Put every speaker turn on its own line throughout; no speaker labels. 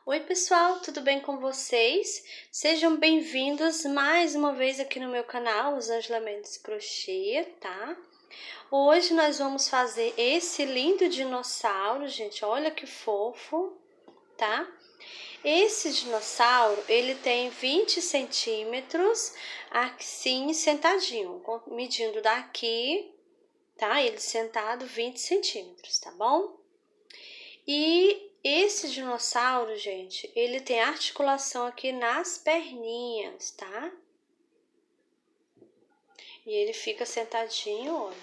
Oi pessoal, tudo bem com vocês? Sejam bem-vindos mais uma vez aqui no meu canal, Os Ângela Mendes Crochê, tá? Hoje nós vamos fazer esse lindo dinossauro, gente, olha que fofo, tá? Esse dinossauro, ele tem 20 centímetros, assim, sentadinho, medindo daqui, tá? Ele sentado 20 centímetros, tá bom? E esse dinossauro, gente, ele tem articulação aqui nas perninhas, tá? E ele fica sentadinho, olha.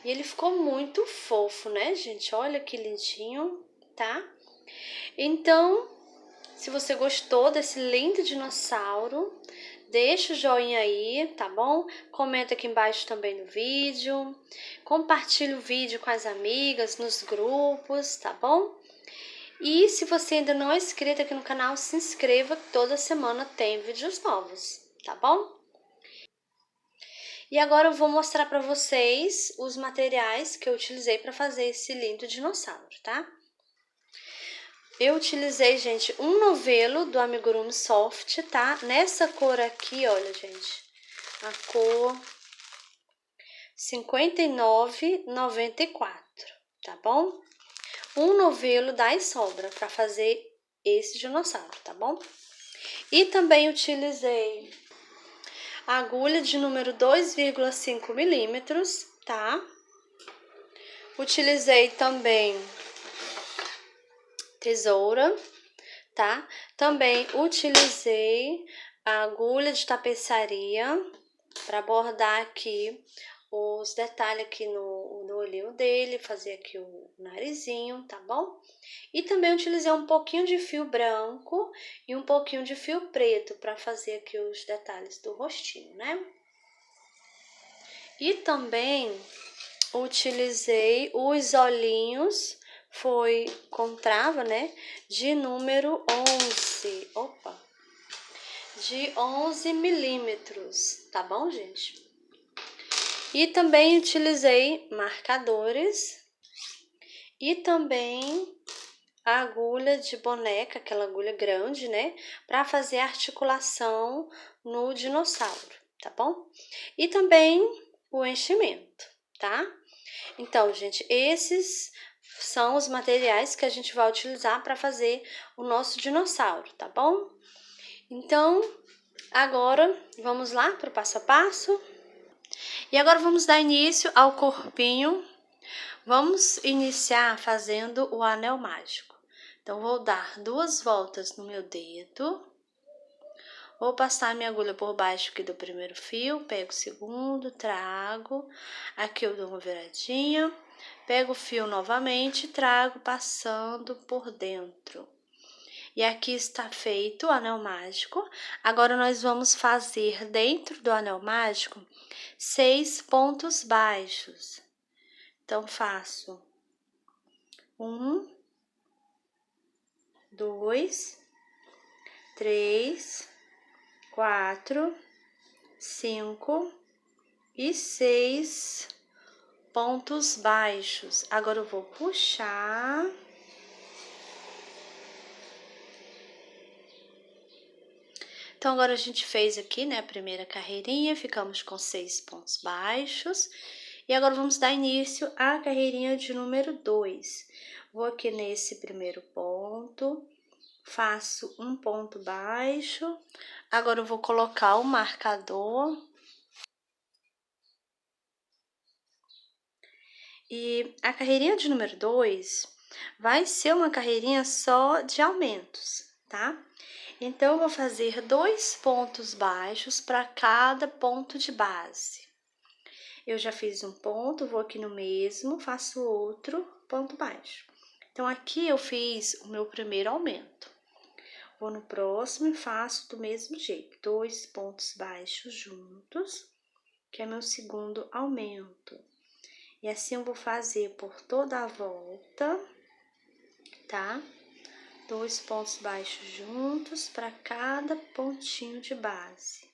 E ele ficou muito fofo, né, gente? Olha que lindinho, tá? Então, se você gostou desse lindo dinossauro, deixa o joinha aí, tá bom? Comenta aqui embaixo também no vídeo. Compartilha o vídeo com as amigas, nos grupos, tá bom? E se você ainda não é inscrito aqui no canal, se inscreva, que toda semana tem vídeos novos, tá bom? E agora eu vou mostrar para vocês os materiais que eu utilizei para fazer esse lindo dinossauro, tá? Eu utilizei, gente, um novelo do Amigurumi Soft, tá? Nessa cor aqui, olha, gente, a cor 59,94, tá bom? Um novelo da Sobra para fazer esse dinossauro, tá bom? E também utilizei a agulha de número 2,5 milímetros, tá? Utilizei também tesoura, tá? Também utilizei a agulha de tapeçaria para bordar aqui os detalhes aqui no olhinho dele, fazer aqui o narizinho, tá bom? E também utilizei um pouquinho de fio branco e um pouquinho de fio preto para fazer aqui os detalhes do rostinho, né? E também utilizei os olhinhos, foi com trava, né? De número 11, de 11 milímetros, tá bom, gente? E também utilizei marcadores e também a agulha de boneca, aquela agulha grande, né? Para fazer a articulação no dinossauro, tá bom? E também o enchimento, tá? Então, gente, esses são os materiais que a gente vai utilizar para fazer o nosso dinossauro, tá bom? Então, agora vamos lá para o passo a passo. E agora vamos dar início ao corpinho. Vamos iniciar fazendo o anel mágico. Então, vou dar 2 voltas no meu dedo. Vou passar minha agulha por baixo aqui do primeiro fio, pego o segundo, trago. Aqui eu dou uma viradinha, pego o fio novamente, trago passando por dentro. E aqui está feito o anel mágico. Agora, nós vamos fazer dentro do anel mágico 6 pontos baixos. Então, faço 1, 2, 3, 4, 5 e 6 pontos baixos. Agora eu vou puxar. Então, agora a gente fez aqui, né, a primeira carreirinha, ficamos com 6 pontos baixos. E agora vamos dar início à carreirinha de número 2. Vou aqui nesse primeiro ponto, faço um ponto baixo. Agora eu vou colocar o marcador. E a carreirinha de número 2 vai ser uma carreirinha só de aumentos, tá? Então, eu vou fazer 2 pontos baixos para cada ponto de base. Eu já fiz um ponto, vou aqui no mesmo, faço outro ponto baixo. Então, aqui eu fiz o meu primeiro aumento. Vou no próximo e faço do mesmo jeito, 2 pontos baixos juntos, que é meu segundo aumento. E assim eu vou fazer por toda a volta, tá? 2 pontos baixos juntos para cada pontinho de base.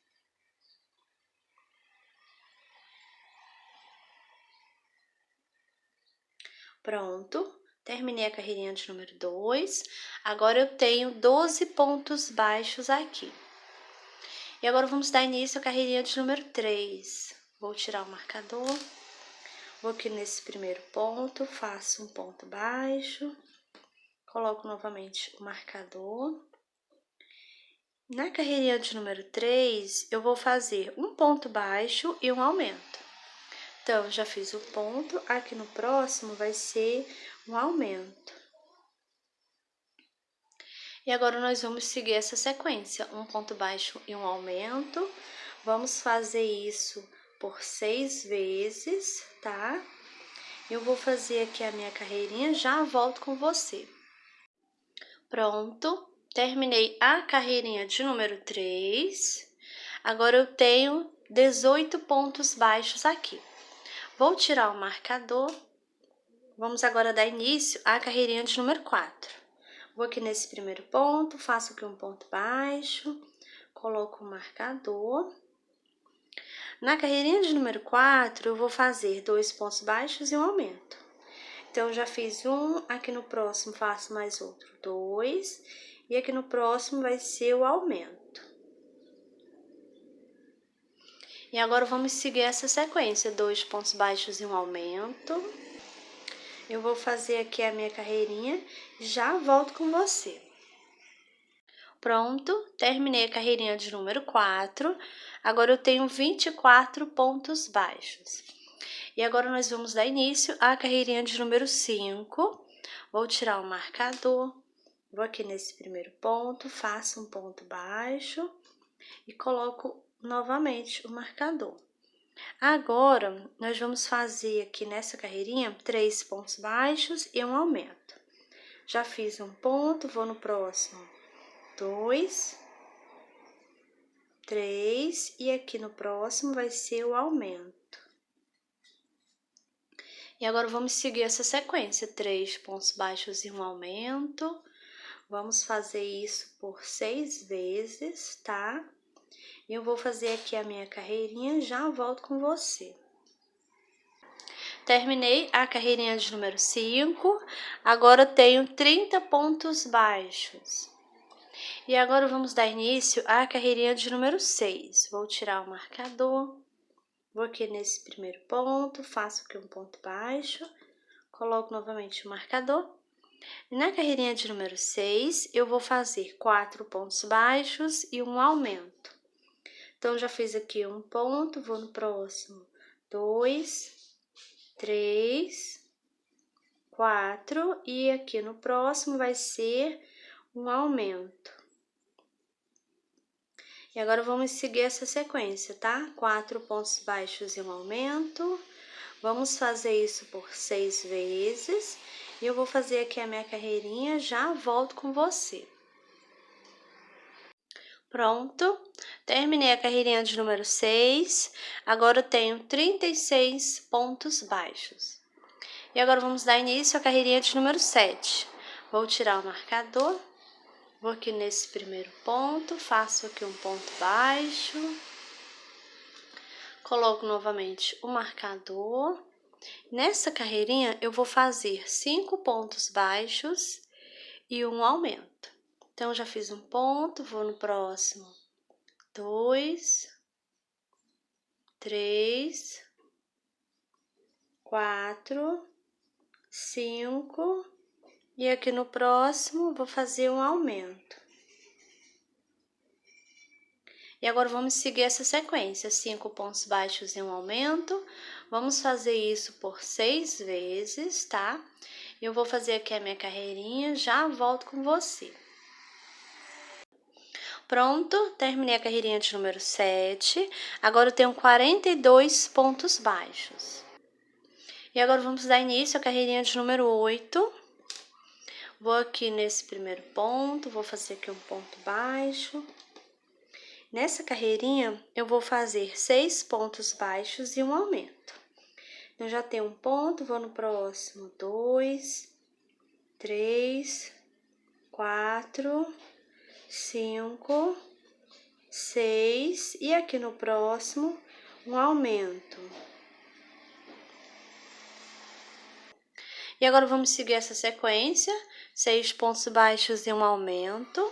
Pronto, Terminei a carreirinha de número 2. Agora eu tenho 12 pontos baixos aqui. E agora vamos dar início à carreirinha de número 3. Vou tirar o marcador. Vou aqui nesse primeiro ponto, faço um ponto baixo. Coloco novamente o marcador. Na carreirinha de número 3, eu vou fazer um ponto baixo e um aumento. Então, já fiz o ponto, aqui no próximo vai ser um aumento. E agora nós vamos seguir essa sequência, um ponto baixo e um aumento. Vamos fazer isso por 6 vezes, tá? Eu vou fazer aqui a minha carreirinha, já volto com você. Pronto, terminei a carreirinha de número 3. Agora eu tenho 18 pontos baixos aqui. Vou tirar o marcador. Vamos agora dar início à carreirinha de número 4. Vou aqui nesse primeiro ponto, faço aqui um ponto baixo, coloco o marcador. Na carreirinha de número 4, eu vou fazer 2 pontos baixos e um aumento. Então, eu já fiz um, aqui no próximo faço mais outro, 2, e aqui no próximo vai ser o aumento. E agora, vamos seguir essa sequência, 2 pontos baixos e um aumento. Eu vou fazer aqui a minha carreirinha, já volto com você. Pronto, terminei a carreirinha de número 4. Agora eu tenho 24 pontos baixos. E agora nós vamos dar início à carreirinha de número 5. Vou tirar o marcador, vou aqui nesse primeiro ponto, faço um ponto baixo e coloco novamente o marcador. Agora, nós vamos fazer aqui nessa carreirinha 3 pontos baixos e um aumento. Já fiz um ponto, vou no próximo, 2, 3, e aqui no próximo vai ser o aumento. E agora, vamos seguir essa sequência, 3 pontos baixos e um aumento. Vamos fazer isso por 6 vezes, tá? E eu vou fazer aqui a minha carreirinha, já volto com você. Terminei a carreirinha de número 5, agora eu tenho 30 pontos baixos. E agora vamos dar início à carreirinha de número 6. Vou tirar o marcador, vou aqui nesse primeiro ponto, faço aqui um ponto baixo, coloco novamente o marcador. E na carreirinha de número 6, eu vou fazer 4 pontos baixos e um aumento. Então, já fiz aqui um ponto, vou no próximo, 2, 3, 4, e aqui no próximo vai ser um aumento. E agora, vamos seguir essa sequência, tá? 4 pontos baixos e um aumento. Vamos fazer isso por 6 vezes. E eu vou fazer aqui a minha carreirinha, já volto com você. Pronto, terminei a carreirinha de número 6. Agora eu tenho 36 pontos baixos. E agora vamos dar início à carreirinha de número 7. Vou tirar o marcador, vou aqui nesse primeiro ponto, faço aqui um ponto baixo, coloco novamente o marcador. Nessa carreirinha, eu vou fazer 5 pontos baixos e um aumento. Então, já fiz um ponto, vou no próximo, 2, 3, 4, 5, e aqui no próximo vou fazer um aumento. E agora vamos seguir essa sequência, 5 pontos baixos e um aumento. Vamos fazer isso por 6 vezes, tá? Eu vou fazer aqui a minha carreirinha, já volto com você. Pronto, terminei a carreirinha de número 7. Agora eu tenho 42 pontos baixos. E agora vamos dar início à carreirinha de número 8. Vou aqui nesse primeiro ponto, vou fazer aqui um ponto baixo. Nessa carreirinha, eu vou fazer 6 pontos baixos e um aumento. Eu já tenho um ponto, vou no próximo, 2, 3, 4, 5, 6, e aqui no próximo, um aumento. E agora vamos seguir essa sequência, 6 pontos baixos e um aumento.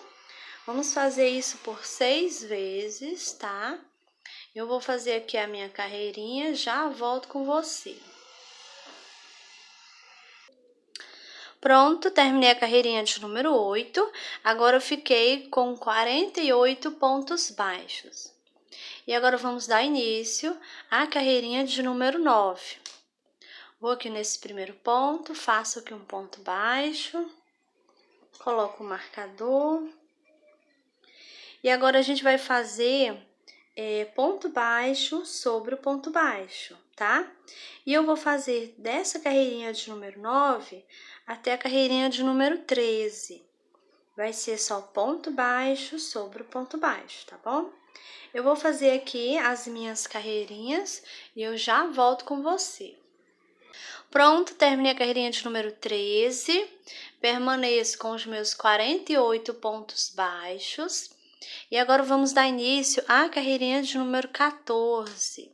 Vamos fazer isso por 6 vezes, tá? Eu vou fazer aqui a minha carreirinha, já volto com você. Pronto, terminei a carreirinha de número 8. Agora eu fiquei com 48 pontos baixos. E agora vamos dar início à carreirinha de número 9. Vou aqui nesse primeiro ponto, faço aqui um ponto baixo, coloco o marcador. E agora a gente vai fazer ponto baixo sobre o ponto baixo, tá? E eu vou fazer dessa carreirinha de número 9 até a carreirinha de número 13. Vai ser só ponto baixo sobre o ponto baixo, tá bom? Eu vou fazer aqui as minhas carreirinhas e eu já volto com você. Pronto, terminei a carreirinha de número 13. Permaneço com os meus 48 pontos baixos. E agora vamos dar início à carreirinha de número 14.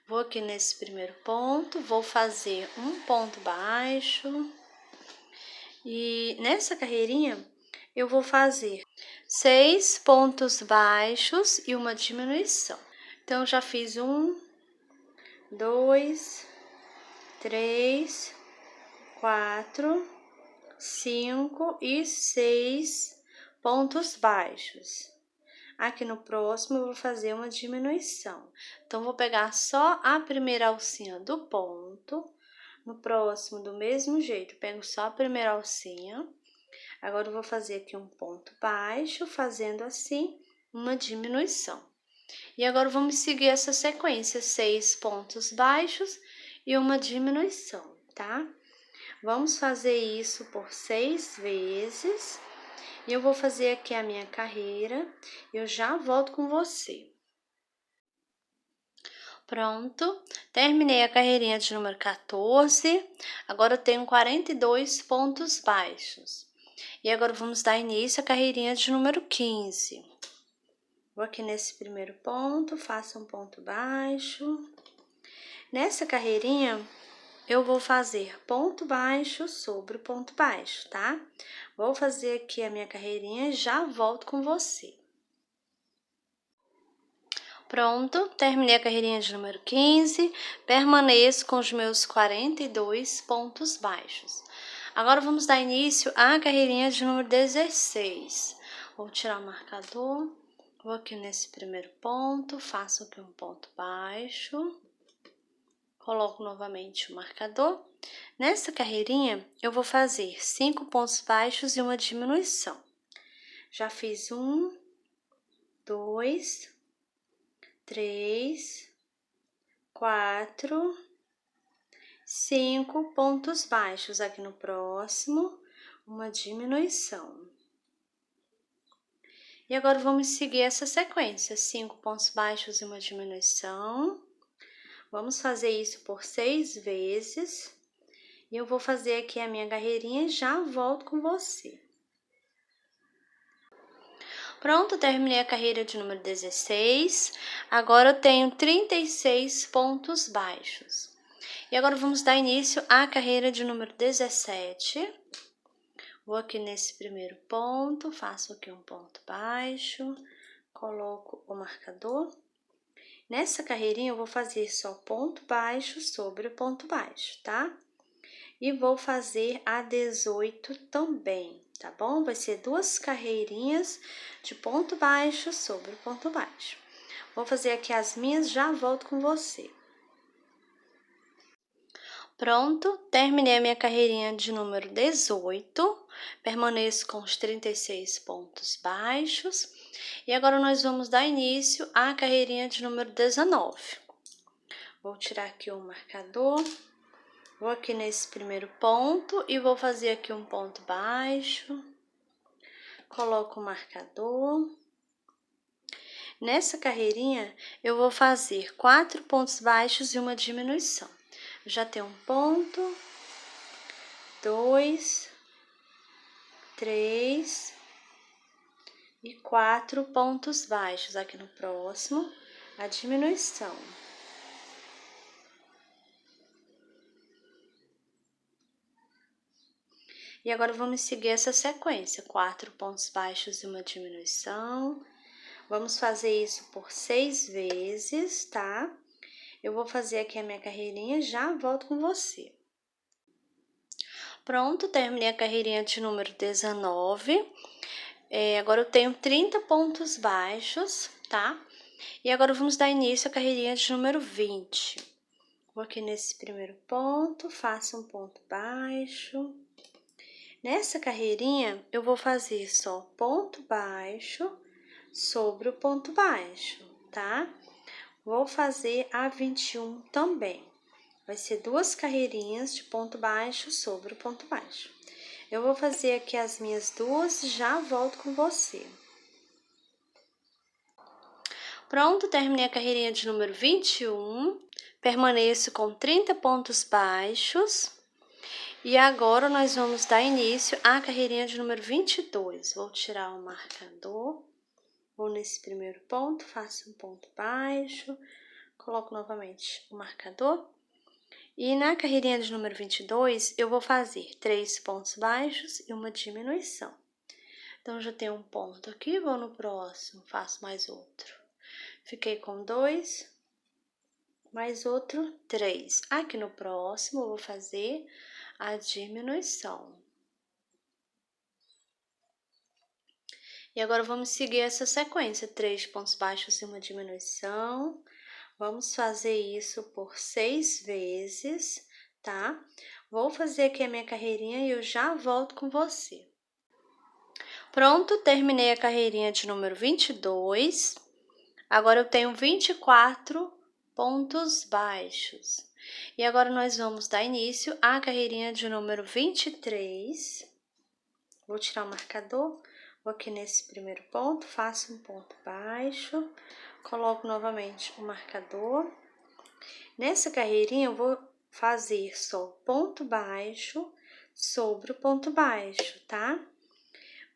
Vou aqui nesse primeiro ponto, vou fazer um ponto baixo. E nessa carreirinha eu vou fazer 6 pontos baixos e uma diminuição. Então, já fiz 1, 2, 3, 4, 5 e 6 pontos baixos. Aqui no próximo eu vou fazer uma diminuição. Então, vou pegar só a primeira alcinha do ponto. No próximo, do mesmo jeito, pego só a primeira alcinha. Agora, eu vou fazer aqui um ponto baixo, fazendo assim uma diminuição. E agora, vamos seguir essa sequência, 6 pontos baixos e uma diminuição, tá? Vamos fazer isso por 6 vezes. E eu vou fazer aqui a minha carreira, eu já volto com você. Pronto, terminei a carreirinha de número 14, agora eu tenho 42 pontos baixos. E agora vamos dar início à carreirinha de número 15. Vou aqui nesse primeiro ponto, faço um ponto baixo. Nessa carreirinha, eu vou fazer ponto baixo sobre ponto baixo, tá? Vou fazer aqui a minha carreirinha e já volto com você. Pronto, terminei a carreirinha de número 15, permaneço com os meus 42 pontos baixos. Agora, vamos dar início à carreirinha de número 16. Vou tirar o marcador, vou aqui nesse primeiro ponto, faço aqui um ponto baixo. Coloco novamente o marcador. Nessa carreirinha, eu vou fazer 5 pontos baixos e uma diminuição. Já fiz 1, 2, 3, 4, 5 pontos baixos. Aqui no próximo, uma diminuição. E agora, vamos seguir essa sequência, 5 pontos baixos e uma diminuição. Vamos fazer isso por 6 vezes. E eu vou fazer aqui a minha carreirinha e já volto com você. Pronto, terminei a carreira de número 16. Agora eu tenho 36 pontos baixos. E agora vamos dar início à carreira de número 17. Vou aqui nesse primeiro ponto, faço aqui um ponto baixo, coloco o marcador. Nessa carreirinha, eu vou fazer só ponto baixo sobre o ponto baixo, tá? E vou fazer a 18 também, tá bom? Vai ser 2 carreirinhas de ponto baixo sobre ponto baixo. Vou fazer aqui as minhas, já volto com você. Pronto, terminei a minha carreirinha de número 18, permaneço com os 36 pontos baixos. E agora nós vamos dar início à carreirinha de número 19. Vou tirar aqui o marcador, vou aqui nesse primeiro ponto e vou fazer aqui um ponto baixo. Coloco o marcador. Nessa carreirinha, eu vou fazer 4 pontos baixos e uma diminuição. Já tem um ponto, 2, 3 e 4 pontos baixos. Aqui no próximo, a diminuição. E agora vamos seguir essa sequência, 4 pontos baixos e uma diminuição. Vamos fazer isso por 6 vezes, tá? Eu vou fazer aqui a minha carreirinha, já volto com você. Pronto, terminei a carreirinha de número 19. Agora eu tenho 30 pontos baixos, tá? E agora vamos dar início à carreirinha de número 20. Vou aqui nesse primeiro ponto, faço um ponto baixo. Nessa carreirinha, eu vou fazer só ponto baixo sobre o ponto baixo, tá? Vou fazer a 21 também. Vai ser 2 carreirinhas de ponto baixo sobre o ponto baixo. Eu vou fazer aqui as minhas 2 e já volto com você. Pronto, terminei a carreirinha de número 21. Permaneço com 30 pontos baixos. E agora, nós vamos dar início à carreirinha de número 22. Vou tirar o marcador. Vou nesse primeiro ponto, faço um ponto baixo. Coloco novamente o marcador. E na carreirinha de número 22, eu vou fazer 3 pontos baixos e uma diminuição. Então, já tenho um ponto aqui, vou no próximo, faço mais outro. Fiquei com 2, mais outro 3. Aqui no próximo, eu vou fazer a diminuição. E agora, vamos seguir essa sequência, 3 pontos baixos e uma diminuição. Vamos fazer isso por 6 vezes, tá? Vou fazer aqui a minha carreirinha e eu já volto com você. Pronto, terminei a carreirinha de número 22. Agora eu tenho 24 pontos baixos. E agora nós vamos dar início à carreirinha de número 23. Vou tirar o marcador, vou aqui nesse primeiro ponto, faço um ponto baixo, coloco novamente o marcador. Nessa carreirinha eu vou fazer só ponto baixo sobre o ponto baixo, tá?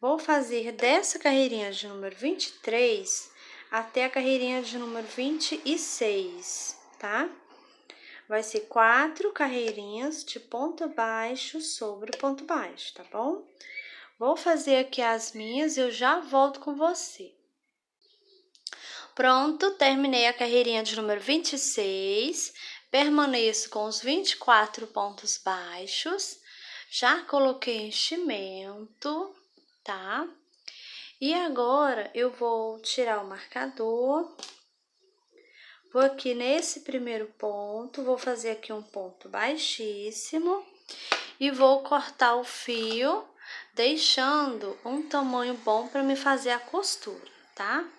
Vou fazer dessa carreirinha de número 23 até a carreirinha de número 26, tá? Vai ser 4 carreirinhas de ponto baixo sobre ponto baixo, tá bom? Vou fazer aqui as minhas e eu já volto com você. Pronto, terminei a carreirinha de número 26. Permaneço com os 24 pontos baixos. Já coloquei enchimento, tá? E agora, eu vou tirar o marcador. Vou aqui nesse primeiro ponto, vou fazer aqui um ponto baixíssimo. E vou cortar o fio, deixando um tamanho bom para me fazer a costura, tá?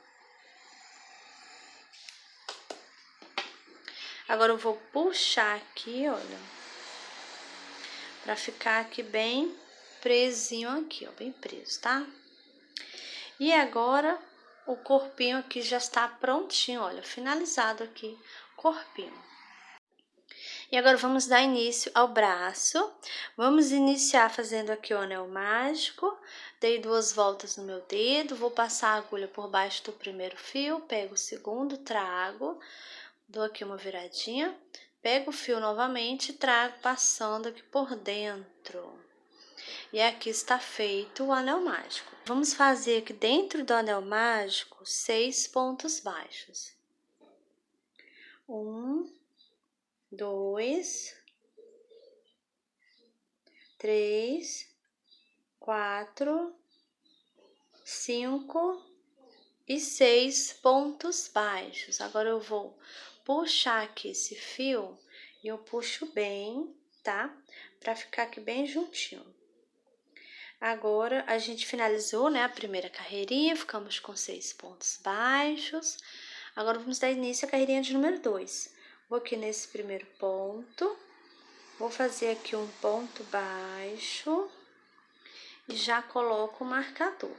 Agora, eu vou puxar aqui, olha, pra ficar aqui bem presinho aqui, ó, bem preso, tá? E agora, o corpinho aqui já está prontinho, olha, finalizado aqui, corpinho. E agora, vamos dar início ao braço. Vamos iniciar fazendo aqui o anel mágico. Dei 2 voltas no meu dedo, vou passar a agulha por baixo do primeiro fio, pego o segundo, trago, dou aqui uma viradinha, pego o fio novamente e trago passando aqui por dentro. E aqui está feito o anel mágico. Vamos fazer aqui dentro do anel mágico 6 pontos baixos. 1, 2, 3, 4, 5 e 6 pontos baixos. Agora eu vou puxar aqui esse fio e eu puxo bem, tá? Pra ficar aqui bem juntinho. Agora, a gente finalizou, né, a primeira carreirinha, ficamos com 6 pontos baixos. Agora, vamos dar início à carreirinha de número 2. Vou aqui nesse primeiro ponto, vou fazer aqui um ponto baixo e já coloco o marcador.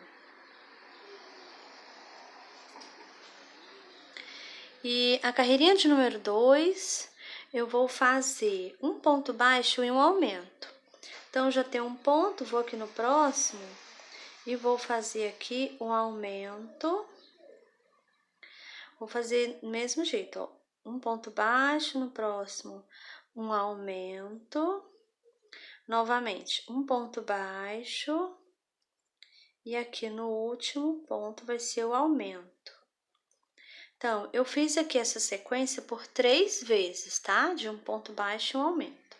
E a carreirinha de número 2, eu vou fazer um ponto baixo e um aumento. Então, já tenho um ponto, vou aqui no próximo e vou fazer aqui um aumento. Vou fazer do mesmo jeito, ó. Um ponto baixo, no próximo um aumento. Novamente, um ponto baixo. E aqui no último ponto vai ser o aumento. Então, eu fiz aqui essa sequência por 3 vezes, tá? De um ponto baixo e um aumento.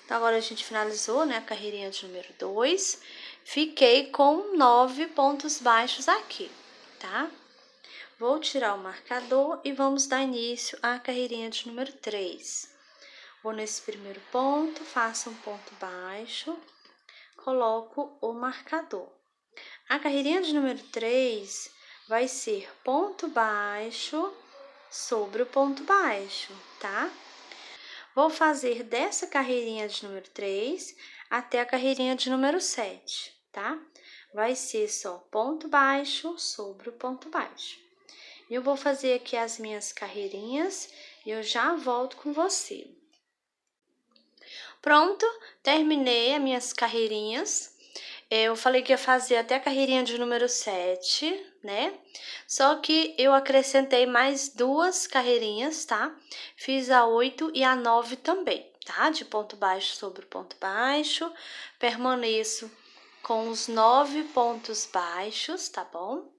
Então, agora a gente finalizou, né, a carreirinha de número 2. Fiquei com 9 pontos baixos aqui, tá? Vou tirar o marcador e vamos dar início à carreirinha de número 3. Vou nesse primeiro ponto, faço um ponto baixo, coloco o marcador. A carreirinha de número 3 vai ser ponto baixo sobre o ponto baixo, tá? Vou fazer dessa carreirinha de número 3 até a carreirinha de número 7, tá? Vai ser só ponto baixo sobre o ponto baixo. E eu vou fazer aqui as minhas carreirinhas e eu já volto com você. Pronto, terminei as minhas carreirinhas. Eu falei que ia fazer até a carreirinha de número 7, né? Só que eu acrescentei mais 2 carreirinhas, tá? Fiz a 8 e a 9 também, tá? De ponto baixo sobre ponto baixo. Permaneço com os 9 pontos baixos, tá bom?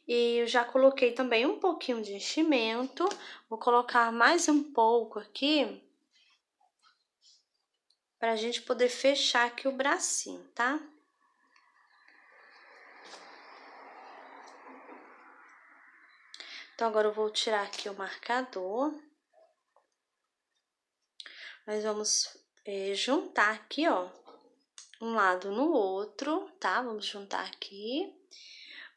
E eu já coloquei também um pouquinho de enchimento. Vou colocar mais um pouco aqui pra gente poder fechar aqui o bracinho, tá? Então, agora eu vou tirar aqui o marcador. Nós vamos juntar aqui, ó, um lado no outro, tá? Vamos juntar aqui.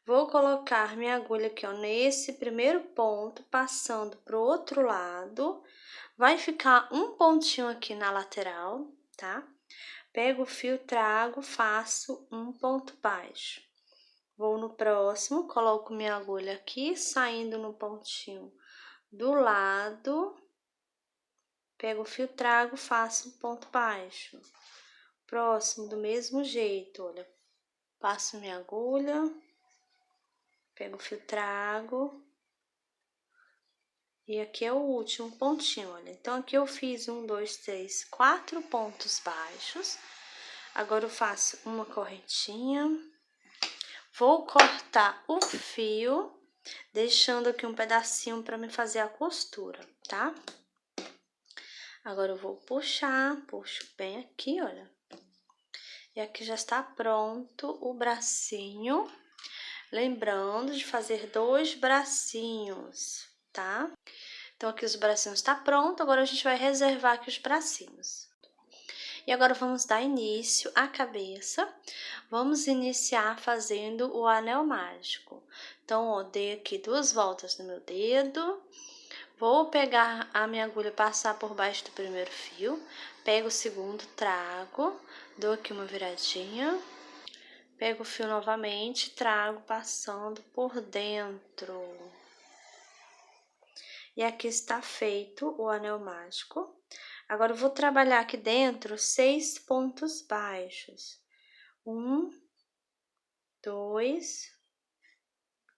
Vou colocar minha agulha aqui, ó, nesse primeiro ponto, passando pro outro lado. Vai ficar um pontinho aqui na lateral, tá? Pego o fio, trago, faço um ponto baixo. Vou no próximo, coloco minha agulha aqui, saindo no pontinho do lado. Pego o fio, trago, faço um ponto baixo. Próximo, do mesmo jeito, olha. Passo minha agulha, pego o fio, trago. E aqui é o último pontinho, olha. Então, aqui eu fiz 1, 2, 3, 4 pontos baixos. Agora, eu faço uma correntinha. Vou cortar o fio, deixando aqui um pedacinho para me fazer a costura, tá? Agora, eu vou puxar, puxo bem aqui, olha. E aqui já está pronto o bracinho. Lembrando de fazer 2 bracinhos, tá? Então, aqui os bracinhos tá pronto. Agora, a gente vai reservar aqui os bracinhos. E agora, vamos dar início à cabeça. Vamos iniciar fazendo o anel mágico. Então, ó, dei aqui 2 voltas no meu dedo. Vou pegar a minha agulha e passar por baixo do primeiro fio. Pego o segundo, trago, dou aqui uma viradinha. Pego o fio novamente, trago passando por dentro. E aqui está feito o anel mágico. Agora, eu vou trabalhar aqui dentro 6 pontos baixos. 1, 2,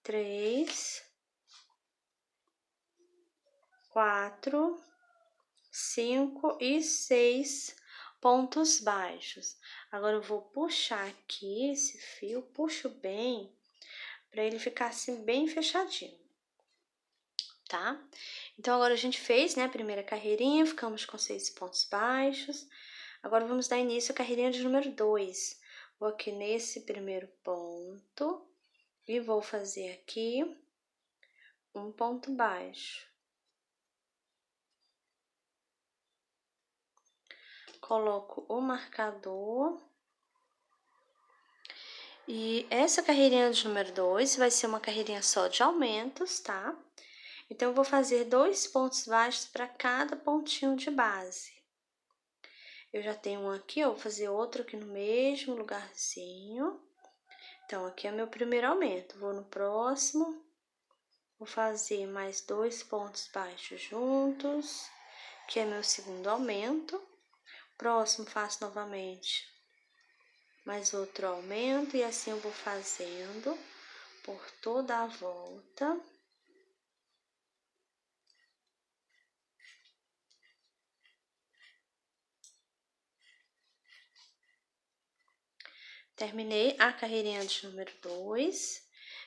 3, 4, 5 e 6 pontos baixos. Agora, eu vou puxar aqui esse fio, puxo bem, para ele ficar assim bem fechadinho, tá? Então, agora a gente fez, né, a primeira carreirinha, ficamos com 6 pontos baixos. Agora, vamos dar início à carreirinha de número 2. Vou aqui nesse primeiro ponto e vou fazer aqui um ponto baixo. Coloco o marcador. E essa carreirinha de número 2 vai ser uma carreirinha só de aumentos, tá? Então, eu vou fazer 2 pontos baixos para cada pontinho de base. Eu já tenho um aqui, ó, vou fazer outro aqui no mesmo lugarzinho. Então, aqui é meu primeiro aumento. Vou no próximo, vou fazer mais 2 pontos baixos juntos, que é meu segundo aumento. Próximo, faço novamente mais outro aumento, e assim eu vou fazendo por toda a volta. Terminei a carreirinha de número 2,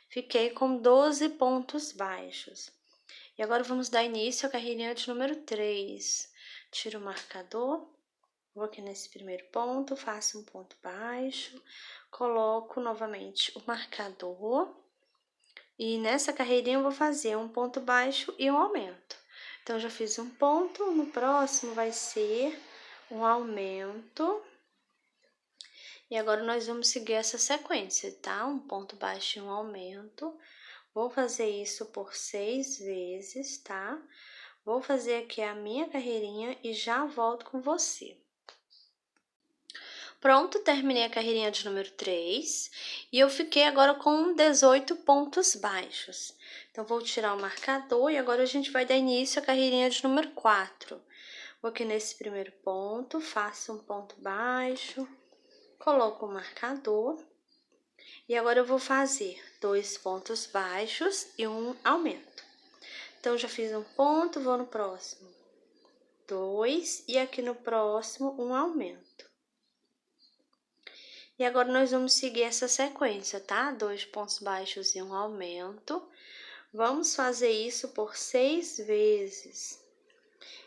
fiquei com 12 pontos baixos. E agora vamos dar início à carreirinha de número 3. Tiro o marcador, vou aqui nesse primeiro ponto, faço um ponto baixo, coloco novamente o marcador. E nessa carreirinha eu vou fazer um ponto baixo e um aumento. Então, eu já fiz um ponto, no próximo vai ser um aumento. E agora, nós vamos seguir essa sequência, tá? Um ponto baixo e um aumento. Vou fazer isso por 6 vezes, tá? Vou fazer aqui a minha carreirinha e já volto com você. Pronto, terminei a carreirinha de número 3 e eu fiquei agora com 18 pontos baixos. Então, vou tirar o marcador e agora a gente vai dar início à carreirinha de número 4. Vou aqui nesse primeiro ponto, faço um ponto baixo, coloco o marcador e agora eu vou fazer 2 pontos baixos e um aumento. Então, já fiz um ponto, vou no próximo, 2 e aqui no próximo um aumento. E agora, nós vamos seguir essa sequência, tá? 2 pontos baixos e um aumento. Vamos fazer isso por 6 vezes.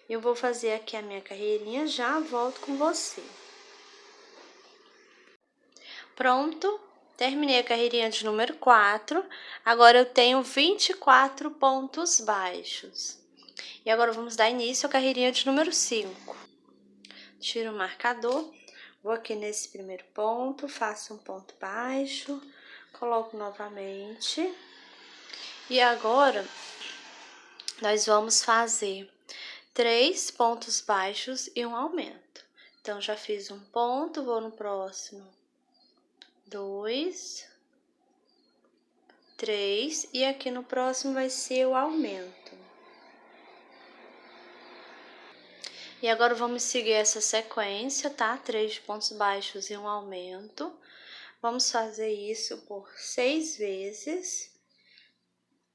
Eu vou fazer aqui a minha carreirinha, já volto com você. Pronto, terminei a carreirinha de número 4. Agora, eu tenho 24 pontos baixos. E agora, vamos dar início à carreirinha de número 5. Tiro o marcador. Vou aqui nesse primeiro ponto, faço um ponto baixo, coloco novamente. E agora, nós vamos fazer 3 pontos baixos e um aumento. Então, já fiz um ponto, vou no próximo, 2, 3, e aqui no próximo vai ser o aumento. E agora, vamos seguir essa sequência, tá? 3 pontos baixos e um aumento. Vamos fazer isso por 6 vezes.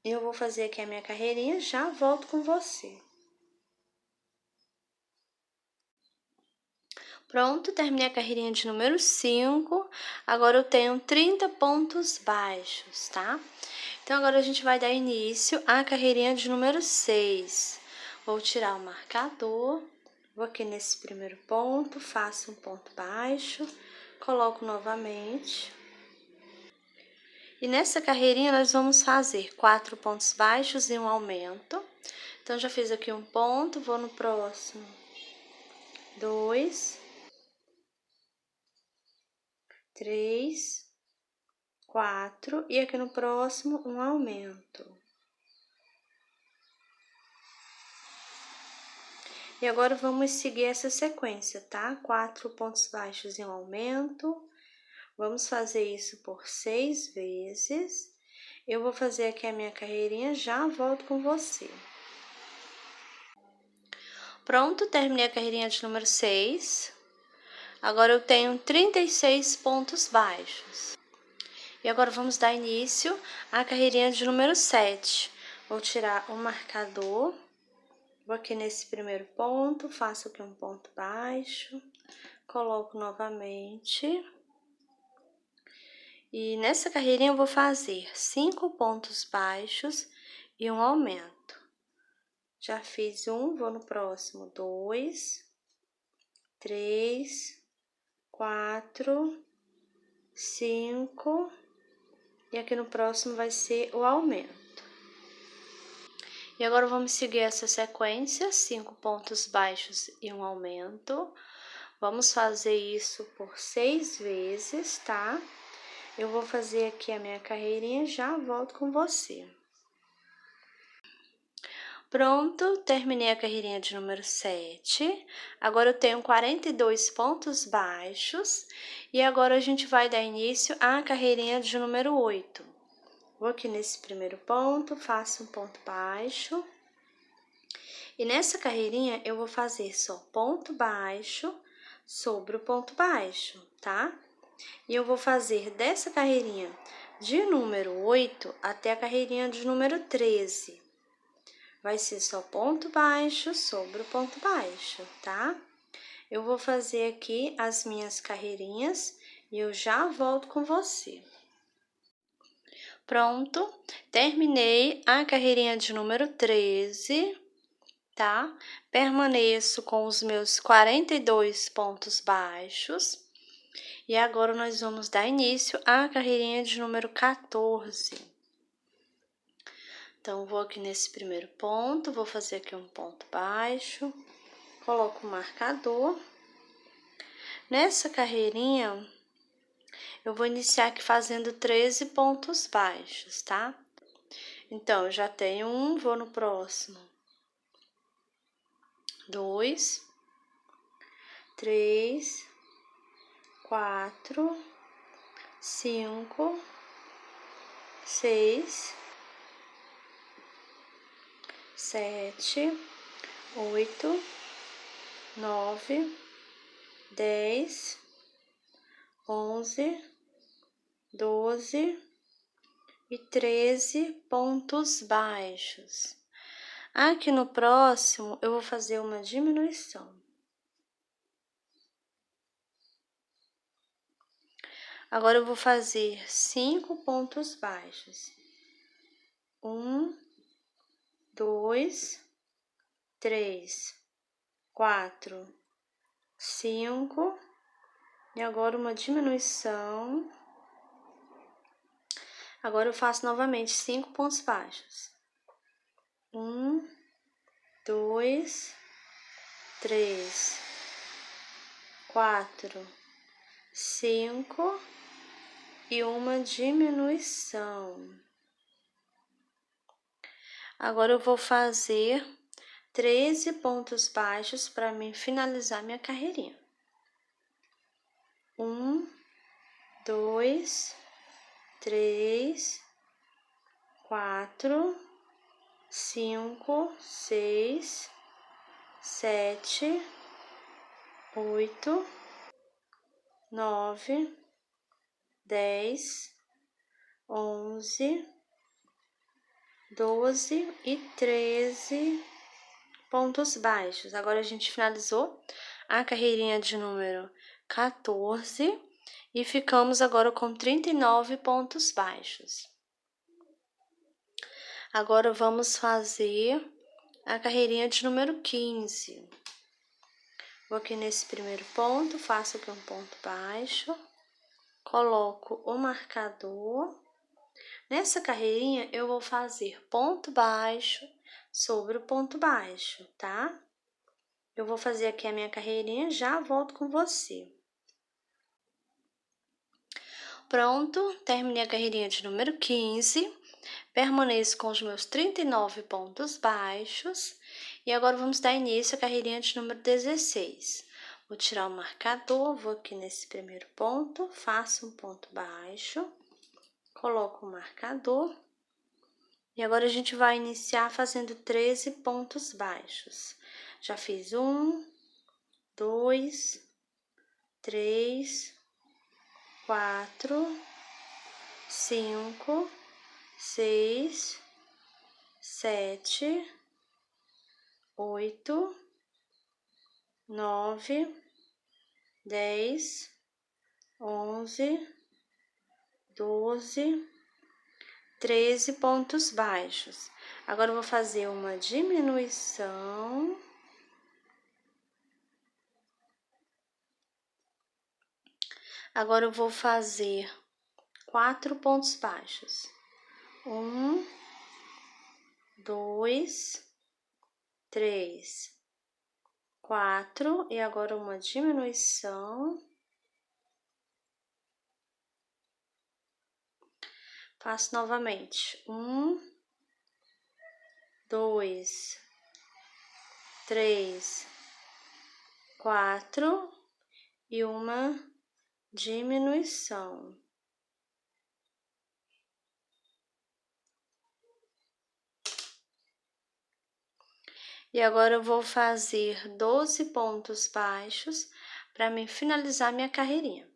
Eu vou fazer aqui a minha carreirinha, já volto com você. Pronto, terminei a carreirinha de número 5. Agora, eu tenho 30 pontos baixos, tá? Então, agora a gente vai dar início à carreirinha de número 6. Vou tirar o marcador. Vou aqui nesse primeiro ponto, faço um ponto baixo, coloco novamente. E nessa carreirinha, nós vamos fazer 4 pontos baixos e um aumento. Então, já fiz aqui um ponto, vou no próximo, 2, 3, 4, e aqui no próximo, um aumento. E agora, vamos seguir essa sequência, tá? 4 pontos baixos e um aumento. Vamos fazer isso por 6 vezes. Eu vou fazer aqui a minha carreirinha, já volto com você. Pronto, terminei a carreirinha de número 6. Agora, eu tenho 36 pontos baixos. E agora, vamos dar início à carreirinha de número 7. Vou tirar o marcador. Vou aqui nesse primeiro ponto, faço aqui um ponto baixo, coloco novamente. E nessa carreirinha eu vou fazer 5 pontos baixos e um aumento. Já fiz um, vou no próximo, 2, 3, 4, 5, e aqui no próximo vai ser o aumento. E agora, vamos seguir essa sequência, 5 pontos baixos e um aumento. Vamos fazer isso por 6 vezes, tá? Eu vou fazer aqui a minha carreirinha, já volto com você. Pronto, terminei a carreirinha de número 7. Agora, eu tenho 42 pontos baixos. E agora, a gente vai dar início à carreirinha de número 8. Vou aqui nesse primeiro ponto, faço um ponto baixo. E nessa carreirinha, eu vou fazer só ponto baixo sobre o ponto baixo, tá? E eu vou fazer dessa carreirinha de número 8 até a carreirinha de número 13. Vai ser só ponto baixo sobre o ponto baixo, tá? Eu vou fazer aqui as minhas carreirinhas e eu já volto com você. Pronto, terminei a carreirinha de número 13, tá? Permaneço com os meus 42 pontos baixos. E agora nós vamos dar início à carreirinha de número 14. Então, vou aqui nesse primeiro ponto, vou fazer aqui um ponto baixo, coloco o marcador. Nessa carreirinha, eu vou iniciar aqui fazendo 13 pontos baixos, tá? Então, eu já tenho um, vou no próximo. 2, 3, 4, 5, 6, 7, 8, 9, 10, 11, 12 e 13 pontos baixos. Aqui no próximo, eu vou fazer uma diminuição. Agora, eu vou fazer 5 pontos baixos. 1, 2, 3, 4, 5. E agora, uma diminuição. Agora, eu faço novamente 5 pontos baixos. 1, 2, 3, 4, 5 e uma diminuição. Agora, eu vou fazer 13 pontos baixos para mim finalizar minha carreirinha. 1, 2, 3, 4, 5, 6, 7, 8, 9, 10, 11, 12 e 13 pontos baixos. Agora, a gente finalizou a carreirinha de número 14 e ficamos agora com 39 pontos baixos. Agora, vamos fazer a carreirinha de número 15. Vou aqui nesse primeiro ponto, faço aqui um ponto baixo, coloco o marcador. Nessa carreirinha, eu vou fazer ponto baixo sobre o ponto baixo, tá? Eu vou fazer aqui a minha carreirinha, já volto com você. Pronto, terminei a carreirinha de número 15, permaneço com os meus 39 pontos baixos. E agora, vamos dar início à carreirinha de número 16. Vou tirar o marcador, vou aqui nesse primeiro ponto, faço um ponto baixo, coloco o marcador. E agora, a gente vai iniciar fazendo 13 pontos baixos. Já fiz 1, 2, 3, 4, 5, 6, 7, 8, 9, 10, 11, 12, 13 pontos baixos. Agora, eu vou fazer uma diminuição. Agora, eu vou fazer 4 pontos baixos. 1, 2, 3, 4. E agora, uma diminuição. Faço novamente. 1, 2, 3, 4 e uma diminuição. E agora, eu vou fazer 12 pontos baixos para mim finalizar minha carreirinha.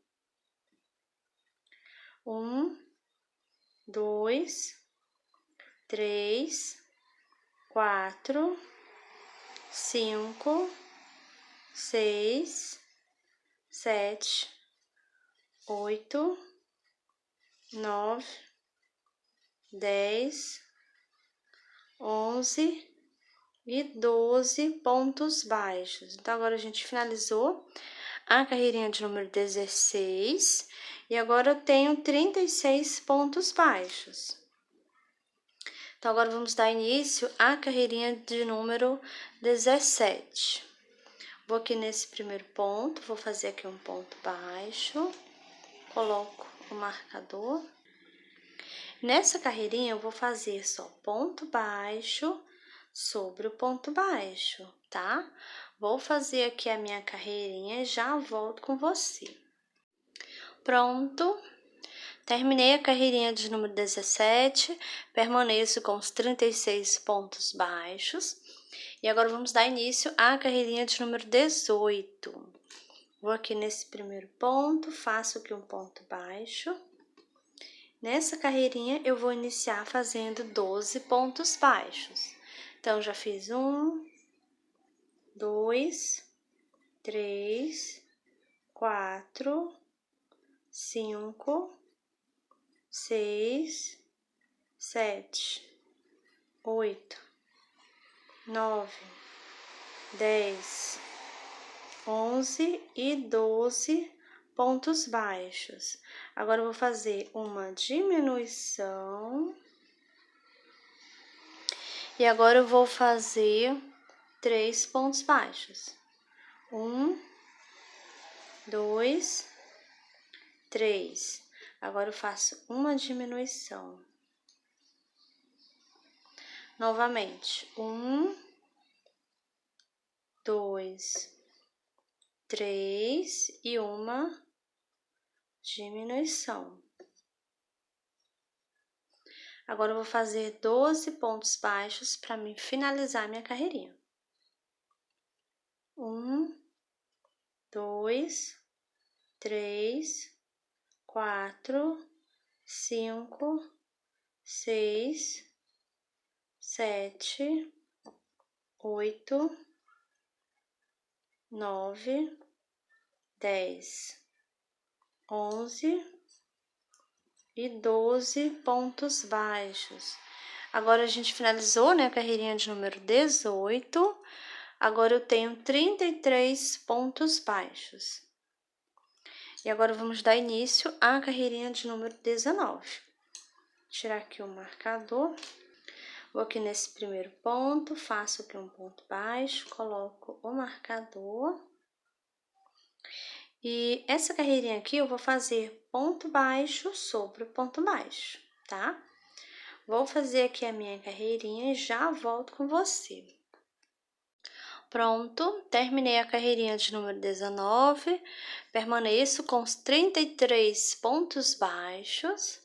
1, 2, 3, 4, 5, 6, 7, 8, 9, 10, 11 e 12 pontos baixos. Então, agora a gente finalizou a carreirinha de número 16 e agora eu tenho 36 pontos baixos. Então, agora vamos dar início à carreirinha de número 17. Vou aqui nesse primeiro ponto, vou fazer aqui um ponto baixo, coloco o marcador. Nessa carreirinha, eu vou fazer só ponto baixo sobre o ponto baixo, tá? Vou fazer aqui a minha carreirinha e já volto com você. Pronto! Terminei a carreirinha de número 17, permaneço com os 36 pontos baixos. E agora vamos dar início à carreirinha de número 18. Vou aqui nesse primeiro ponto, faço aqui um ponto baixo. Nessa carreirinha, eu vou iniciar fazendo 12 pontos baixos. Então, já fiz 1, 2, 3, 4, 5, 6, 7, 8, 9, 10, 11 e 12 pontos baixos. Agora, eu vou fazer uma diminuição. E agora, eu vou fazer 3 pontos baixos. 1, 2, 3. Agora, eu faço uma diminuição. Novamente, 1, 2, 3 e uma diminuição. Agora, eu vou fazer 12 pontos baixos para me finalizar minha carreirinha. 1, 2, 3, 4, 5, 6, 7, 8, 9, 10, 11 e 12 pontos baixos. Agora, a gente finalizou, né, a carreirinha de número 18. Agora, eu tenho 33 pontos baixos. E agora, vamos dar início à carreirinha de número 19. Vou tirar aqui o marcador. Vou aqui nesse primeiro ponto, faço aqui um ponto baixo, coloco o marcador. E essa carreirinha aqui eu vou fazer ponto baixo sobre ponto baixo, tá? Vou fazer aqui a minha carreirinha e já volto com você. Pronto, terminei a carreirinha de número 19, permaneço com os 33 pontos baixos.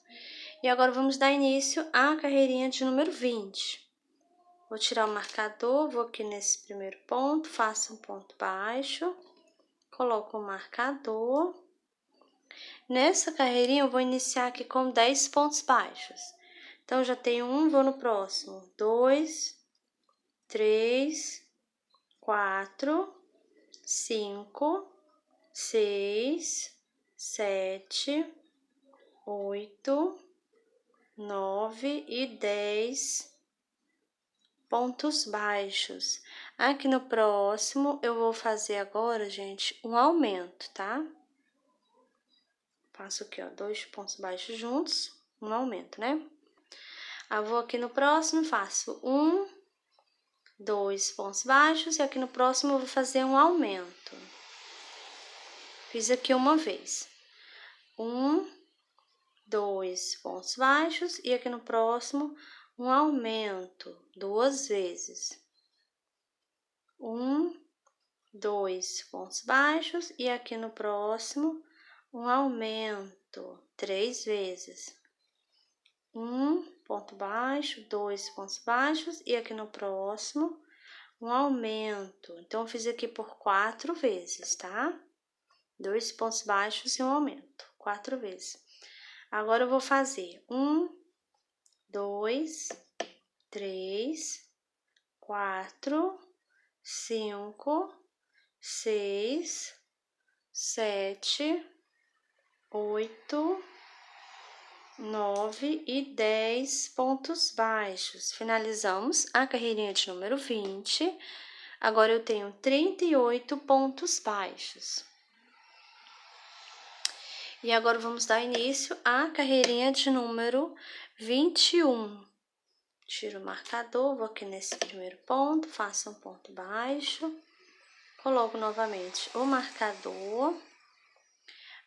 E agora vamos dar início à carreirinha de número 20. Vou tirar o marcador, vou aqui nesse primeiro ponto, faço um ponto baixo, coloco o marcador. Nessa carreirinha, eu vou iniciar aqui com 10 pontos baixos. Então, já tenho 1, vou no próximo. 2, 3, 4, 5, 6, 7, 8, 9 e 10 pontos baixos. Aqui no próximo, eu vou fazer agora, gente, um aumento, tá? Faço aqui, ó, 2 pontos baixos juntos, um aumento, né? Eu vou aqui no próximo, faço 1, 2 pontos baixos, e aqui no próximo eu vou fazer um aumento. Fiz aqui uma vez. 1, 2 pontos baixos, e aqui no próximo, um aumento, 2 vezes. 1, 2 pontos baixos, e aqui no próximo, um aumento, 3 vezes. 1 ponto baixo, 2 pontos baixos, e aqui no próximo, um aumento. Então, eu fiz aqui por 4 vezes, tá? 2 pontos baixos e um aumento, 4 vezes. Agora, eu vou fazer 1, 2, 3, 4, 5, 6, 7, 8, 9 e 10 pontos baixos. Finalizamos a carreirinha de número 20. Agora eu tenho 38 pontos baixos. E agora vamos dar início à carreirinha de número 21. Tiro o marcador, vou aqui nesse primeiro ponto, faço um ponto baixo, coloco novamente o marcador.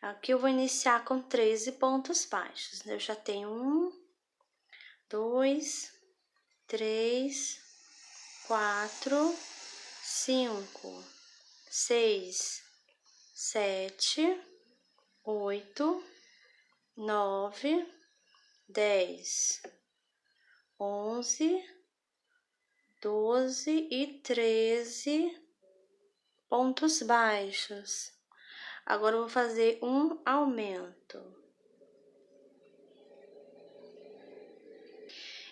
Aqui eu vou iniciar com 13 pontos baixos. Eu já tenho 1, 2, 3, 4, 5, 6, 7, 8, 9, 10, 11, 12 e 13 pontos baixos. Agora eu vou fazer um aumento.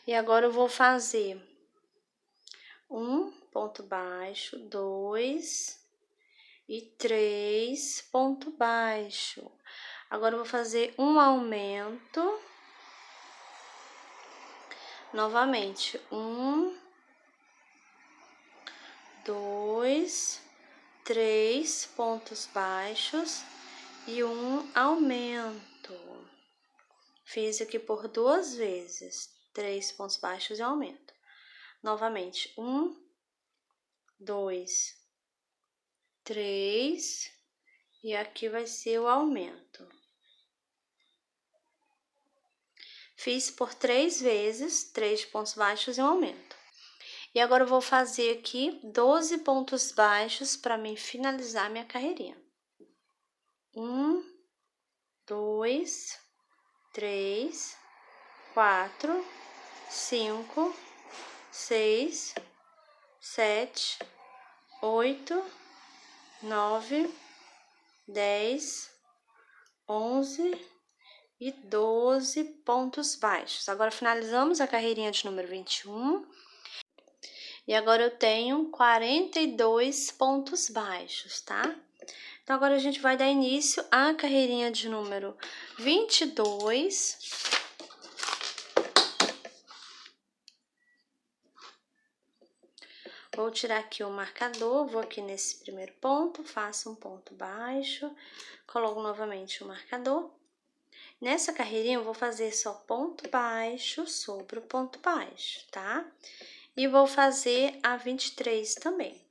E agora eu vou fazer um ponto baixo, 2 e 3 ponto baixo. Agora eu vou fazer um aumento. Novamente, 1, 2, 3 pontos baixos e um aumento. Fiz aqui por 2 vezes, 3 pontos baixos e aumento. Novamente, 1, 2, 3 e aqui vai ser o aumento. Fiz por 3 vezes, 3 pontos baixos e um aumento. E agora eu vou fazer aqui 12 pontos baixos para mim finalizar minha carreirinha. 1, 2, 3, 4, 5, 6, 7, 8, 9, 10, 11 e 12 pontos baixos. Agora finalizamos a carreirinha de número 21. E agora eu tenho 42 pontos baixos, tá? Então, agora a gente vai dar início à carreirinha de número 22. Vou tirar aqui o marcador, vou aqui nesse primeiro ponto, faço um ponto baixo, coloco novamente o marcador. Nessa carreirinha, eu vou fazer só ponto baixo sobre o ponto baixo, tá? E vou fazer a 23 também.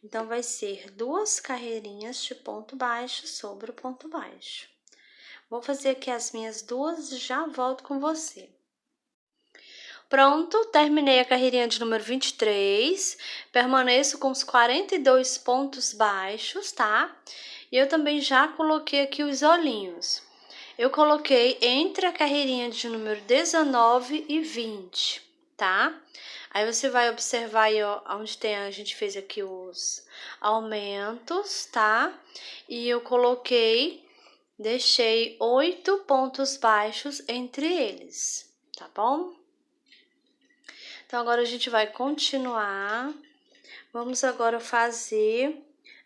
Então, vai ser 2 carreirinhas de ponto baixo sobre o ponto baixo. Vou fazer aqui as minhas 2 e já volto com você. Pronto, terminei a carreirinha de número 23. Permaneço com os 42 pontos baixos, tá? E eu também já coloquei aqui os olhinhos. Eu coloquei entre a carreirinha de número 19 e 20, tá? Aí você vai observar aí, ó, onde tem, a gente fez aqui os aumentos, tá? E eu deixei 8 pontos baixos entre eles, tá bom? Então, agora a gente vai continuar. Vamos agora fazer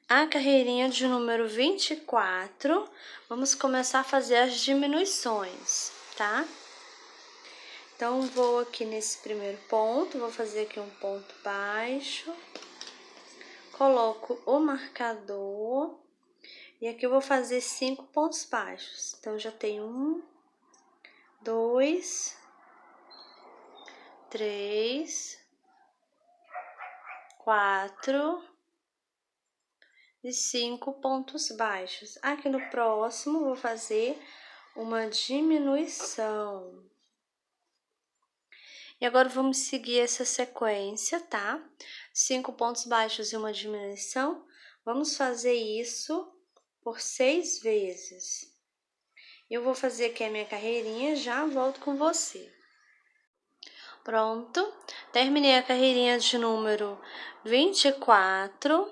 a carreirinha de número 24. Vamos começar a fazer as diminuições, tá? Então, vou aqui nesse primeiro ponto, vou fazer aqui um ponto baixo, coloco o marcador e aqui eu vou fazer 5 pontos baixos. Então, eu já tenho 1, 2, 3, 4 e 5 pontos baixos. Aqui no próximo, vou fazer uma diminuição. E agora, vamos seguir essa sequência, tá? 5 pontos baixos e uma diminuição. Vamos fazer isso por 6 vezes. Eu vou fazer aqui a minha carreirinha, já volto com você. Pronto, terminei a carreirinha de número 24.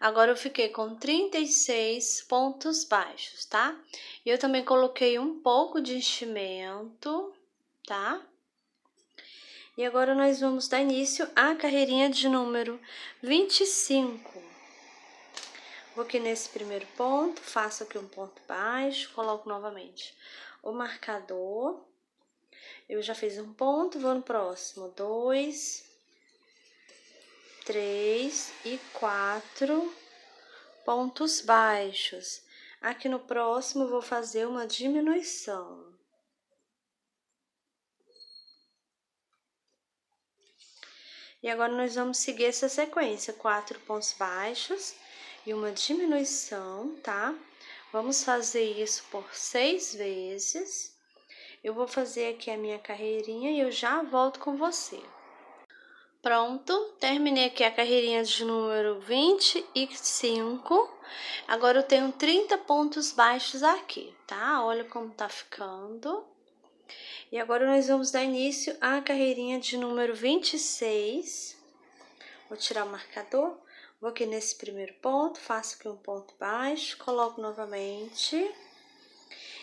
Agora, eu fiquei com 36 pontos baixos, tá? E eu também coloquei um pouco de enchimento, tá? E agora, nós vamos dar início à carreirinha de número 25. Vou aqui nesse primeiro ponto, faço aqui um ponto baixo, coloco novamente o marcador. Eu já fiz um ponto, vou no próximo. 2, 3 e 4 pontos baixos. Aqui no próximo, eu vou fazer uma diminuição. E agora, nós vamos seguir essa sequência, 4 pontos baixos e uma diminuição, tá? Vamos fazer isso por 6 vezes. Eu vou fazer aqui a minha carreirinha e eu já volto com você. Pronto, terminei aqui a carreirinha de número 25. Agora, eu tenho 30 pontos baixos aqui, tá? Olha como tá ficando. E agora, nós vamos dar início à carreirinha de número 26. Vou tirar o marcador. Vou aqui nesse primeiro ponto, faço aqui um ponto baixo, coloco novamente.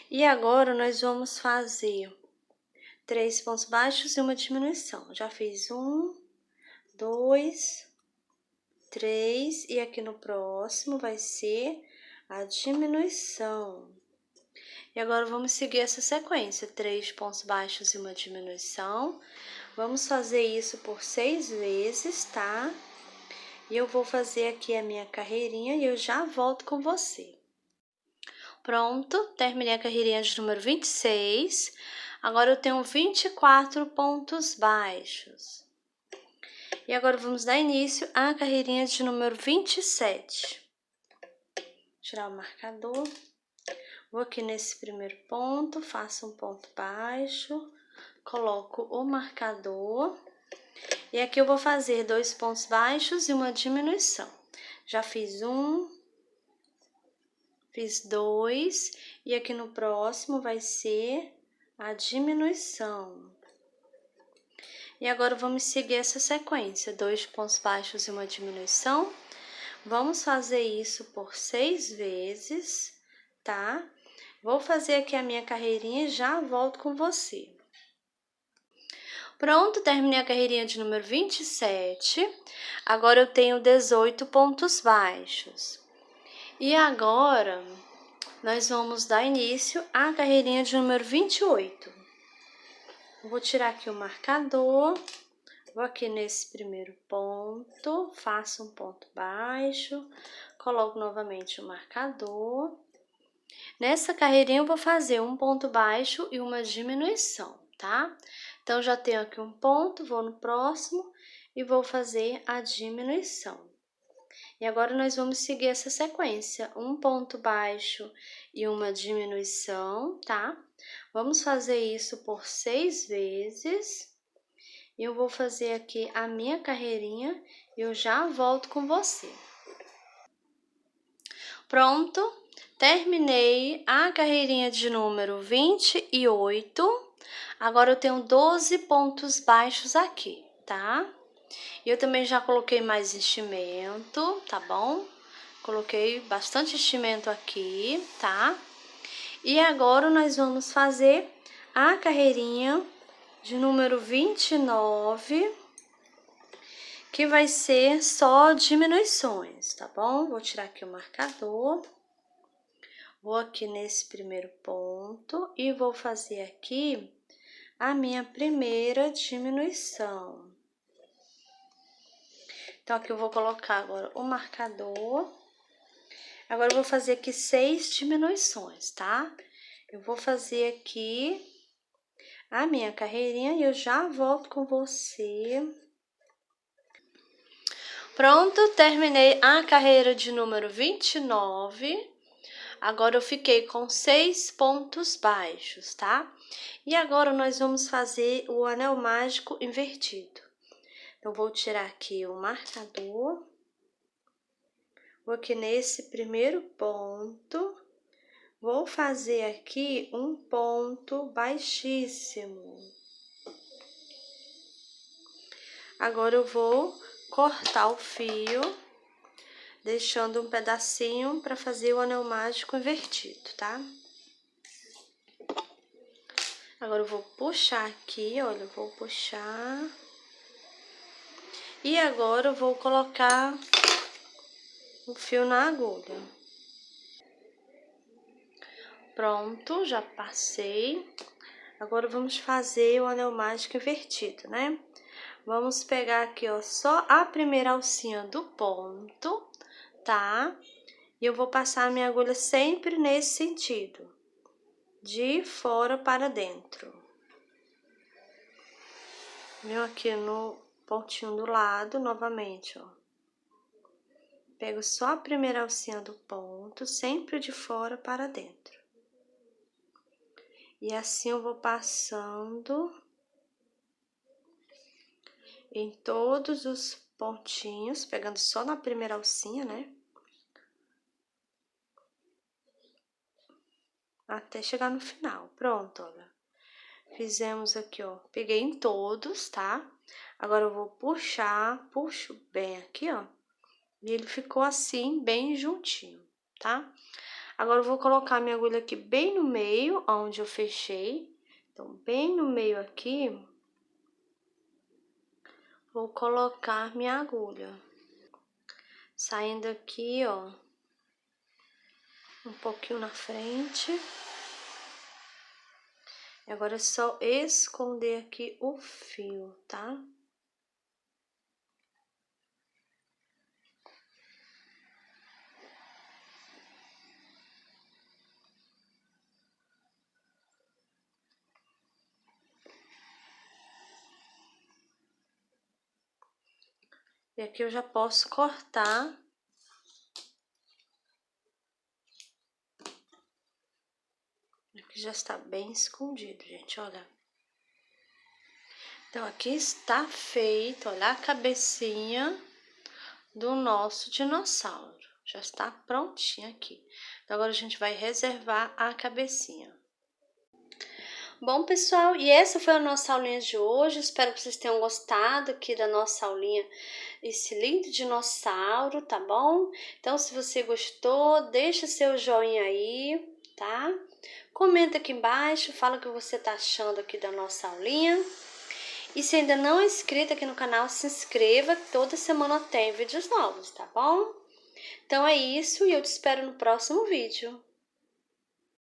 E agora, nós vamos fazer 3 pontos baixos e uma diminuição. Já fiz 1, 2, 3, e aqui no próximo vai ser a diminuição. E agora, vamos seguir essa sequência, 3 pontos baixos e uma diminuição. Vamos fazer isso por 6 vezes, tá? E eu vou fazer aqui a minha carreirinha e eu já volto com você. Pronto, terminei a carreirinha de número 26. Agora, eu tenho 24 pontos baixos. E agora, vamos dar início à carreirinha de número 27. Tirar o marcador. Vou aqui nesse primeiro ponto, faço um ponto baixo, coloco o marcador. E aqui eu vou fazer 2 pontos baixos e uma diminuição. Já fiz 1, fiz 2, e aqui no próximo vai ser a diminuição. E agora, vamos seguir essa sequência, 2 pontos baixos e uma diminuição. Vamos fazer isso por 6 vezes, tá? Vou fazer aqui a minha carreirinha e já volto com você. Pronto, terminei a carreirinha de número 27. Agora, eu tenho 18 pontos baixos. E agora, nós vamos dar início à carreirinha de número 28. Vou tirar aqui o marcador. Vou aqui nesse primeiro ponto, faço um ponto baixo, coloco novamente o marcador. Nessa carreirinha, eu vou fazer um ponto baixo e uma diminuição, tá? Então, já tenho aqui um ponto, vou no próximo e vou fazer a diminuição. E agora, nós vamos seguir essa sequência, um ponto baixo e uma diminuição, tá? Vamos fazer isso por 6 vezes. E eu vou fazer aqui a minha carreirinha e eu já volto com você. Pronto, terminei a carreirinha de número 28. Agora, eu tenho 12 pontos baixos aqui, tá? E eu também já coloquei mais enchimento, tá bom? Coloquei bastante enchimento aqui, tá? E agora, nós vamos fazer a carreirinha de número 29, que vai ser só diminuições, tá bom? Vou tirar aqui o marcador. Vou aqui nesse primeiro ponto e vou fazer aqui a minha primeira diminuição. Então, aqui eu vou colocar agora o marcador. Agora, eu vou fazer aqui 6 diminuições, tá? Eu vou fazer aqui a minha carreirinha e eu já volto com você. Pronto, terminei a carreira de número 29. Agora, eu fiquei com 6 pontos baixos, tá? E agora, nós vamos fazer o anel mágico invertido. Então, vou tirar aqui o marcador. Vou aqui nesse primeiro ponto. Vou fazer aqui um ponto baixíssimo. Agora, eu vou cortar o fio, deixando um pedacinho para fazer o anel mágico invertido, tá? Agora, eu vou puxar aqui, olha, eu vou puxar. E agora, eu vou colocar o fio na agulha. Pronto, já passei. Agora vamos fazer o anel mágico invertido, né? Vamos pegar aqui, ó, só a primeira alcinha do ponto, tá? E eu vou passar a minha agulha sempre nesse sentido, de fora para dentro. Venho aqui no pontinho do lado, novamente, ó. Pego só a primeira alcinha do ponto, sempre de fora para dentro. E assim eu vou passando em todos os pontinhos, pegando só na primeira alcinha, né? Até chegar no final. Pronto, olha. Fizemos aqui, ó. Peguei em todos, tá? Agora eu vou puxar, puxo bem aqui, ó. E ele ficou assim, bem juntinho, tá? Agora eu vou colocar minha agulha aqui bem no meio, onde eu fechei. Então, bem no meio aqui, vou colocar minha agulha. Saindo aqui, ó, um pouquinho na frente. E agora é só esconder aqui o fio, tá? E aqui eu já posso cortar. Aqui já está bem escondido, gente, olha. Então, aqui está feito, olha, a cabecinha do nosso dinossauro. Já está prontinha aqui. Então, agora a gente vai reservar a cabecinha. Bom, pessoal, e essa foi a nossa aulinha de hoje. Espero que vocês tenham gostado aqui da nossa aulinha, esse lindo dinossauro, tá bom? Então, se você gostou, deixa seu joinha aí, tá? Comenta aqui embaixo, fala o que você tá achando aqui da nossa aulinha. E se ainda não é inscrito aqui no canal, se inscreva, toda semana tem vídeos novos, tá bom? Então é isso e eu te espero no próximo vídeo.